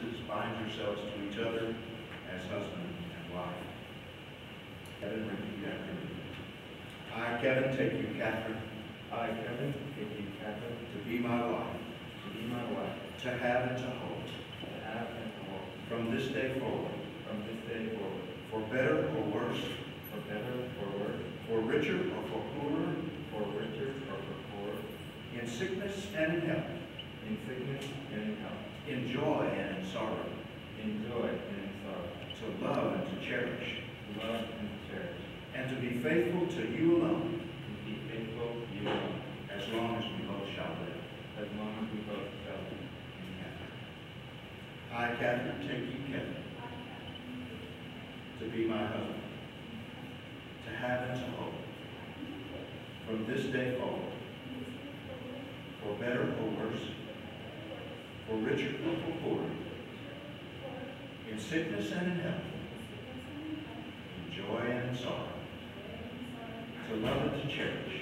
promises, bind yourselves to each other as husband and wife. Kevin, repeat after me. I, Kevin, take you, Catherine. I, Kevin, take you, Catherine, to be my wife, to be my wife, to have and to hold, to have and to hold, from this day forward, from this day forward, for better or worse, for better or worse, for richer or for poorer, for richer or for poorer, in sickness and in health, in sickness and in health, in joy and in sorrow, in joy and in sorrow, to love and to cherish, to love and to cherish, and to be faithful to you alone, and be faithful to you alone, as long as we both shall live. as long as we both shall live. I, Catherine, take you, Kevin, to be my husband, to have and to hold, from this day forward, for better or worse, for richer or for poorer, in sickness and in health, in joy and in sorrow, to love and to cherish,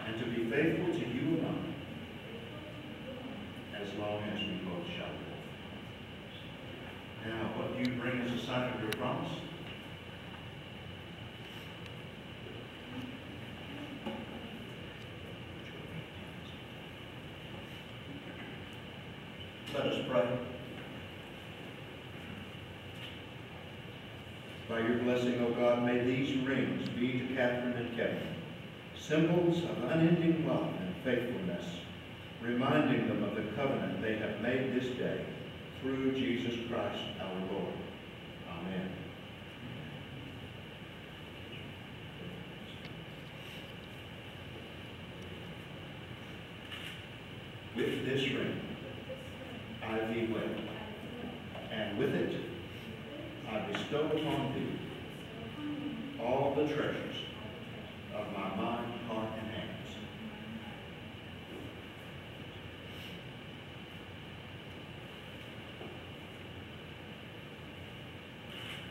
and to be faithful to you alone, as long as we both shall live. Now, what do you bring as a sign of your promise? Let us pray. By your blessing, O God, may these rings be to Catherine and Kevin symbols of unending love and faithfulness, reminding them of the covenant they have made this day through Jesus Christ our Lord. Amen. With this ring I thee wed, and with it I bestow upon thee all the treasures of my mind, heart, and hands.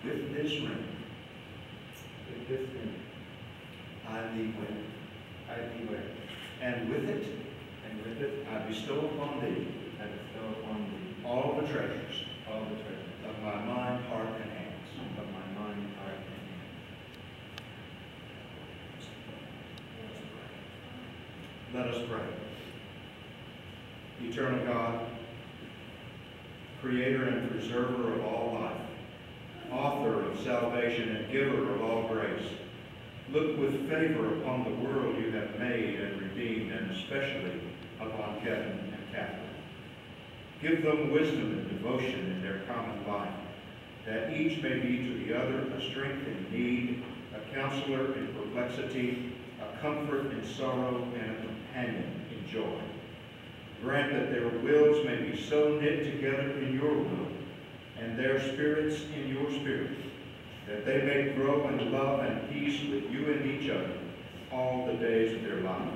With this ring I thee wed, and with it I bestow upon thee all the treasures of my mind, heart, and hands. Let us pray. Eternal God, creator and preserver of all life, author of salvation and giver of all grace, look with favor upon the world you have made and redeemed, and especially upon Kevin and Catherine. Give them wisdom and devotion in their common life, that each may be to the other a strength in need, a counselor in perplexity, a comfort in sorrow, and a companion in joy. Grant that their wills may be so knit together in your will, and their spirits in your spirit, that they may grow in love and peace with you and each other all the days of their life.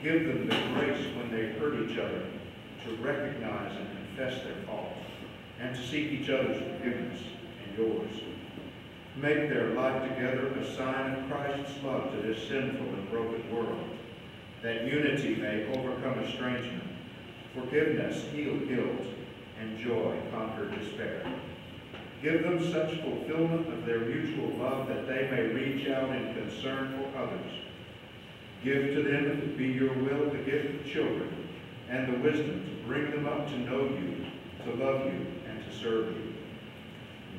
Give them the grace when they hurt each other to recognize and confess their faults, and to seek each other's forgiveness and yours. Make their life together a sign of Christ's love to this sinful and broken world, that unity may overcome estrangement, forgiveness heal guilt, and joy conquer despair. Give them such fulfillment of their mutual love that they may reach out in concern for others. Give to them, if it be your will, the gift of children and the wisdom to bring them up to know you, to love you, and to serve you.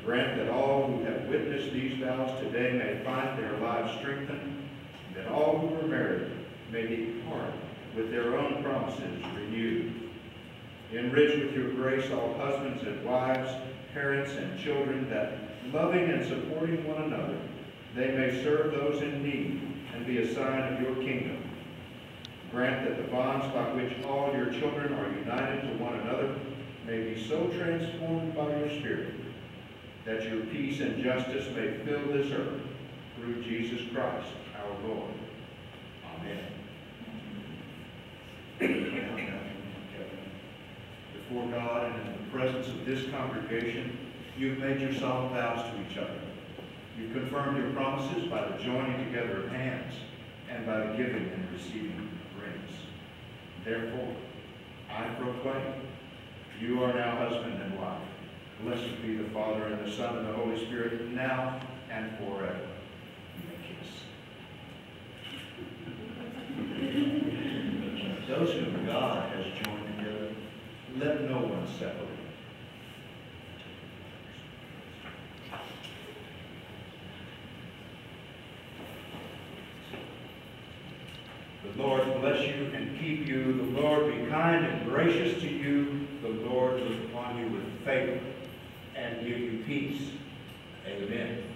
Grant that all who have witnessed these vows today may find their lives strengthened, and that all who are married may depart with their own promises renewed. Enrich with your grace all husbands and wives, parents and children, that loving and supporting one another, they may serve those in need and be a sign of your kingdom. Grant that the bonds by which all your children are united to one another may be so transformed by your Spirit that your peace and justice may fill this earth through Jesus Christ our Lord. Amen. Before God and in the presence of this congregation, you've made your solemn vows to each other. You've confirmed your promises by the joining together of hands and by the giving and receiving of rings. Therefore, I proclaim You are now husband and wife. Blessed be the Father, and the Son, and the Holy Spirit, now and forever. You may kiss. Those whom God has joined together, let no one separate. The Lord bless you and keep you. The Lord be kind and gracious to you. The Lord look upon you with favor and give you peace. Amen.